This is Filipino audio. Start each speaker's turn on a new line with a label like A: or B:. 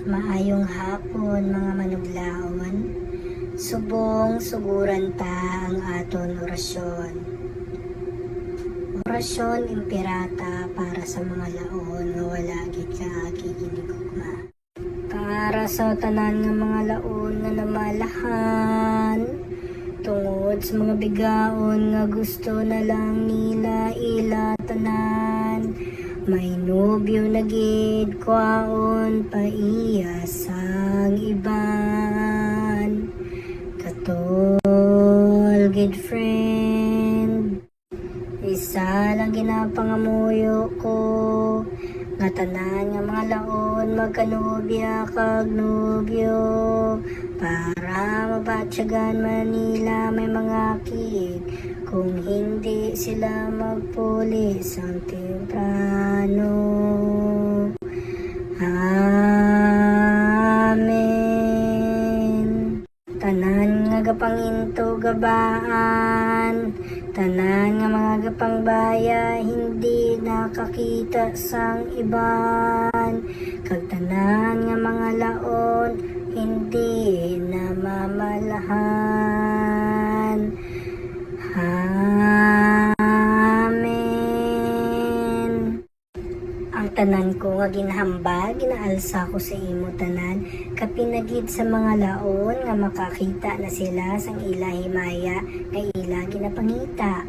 A: Maayong hapon mga manuglaon, subong suguran ta ang aton orasyon. Orasyon impirata para sa mga laon nga wala gid kaagi ginigugma. Para sa tanan nga mga laon nga namalahan, tungod sa mga bigaon nga gusto na lang nila ila tanan. May nobyo na gid kwaon paiya sang iban. Katol gid friend, isa lang ginapangamuyo ko, nga tanan nga mga laon magkanobya kag nobyo, para mabatsyagan Manila may mga kid, kung hindi sila magpulis ang temprano. Amen. Tanan nga gapanginto gabaan, tanan nga mga gapangbaya hindi nakakita sang iban, kag tanan nga mga laon hindi namamalahan. Amen. Ang tanan ko nga ginhambal, ginaalsa ko sa imo tanan, kapinagid sa mga laon nga makakita na sila sang ila himaya nga ila ginapangita.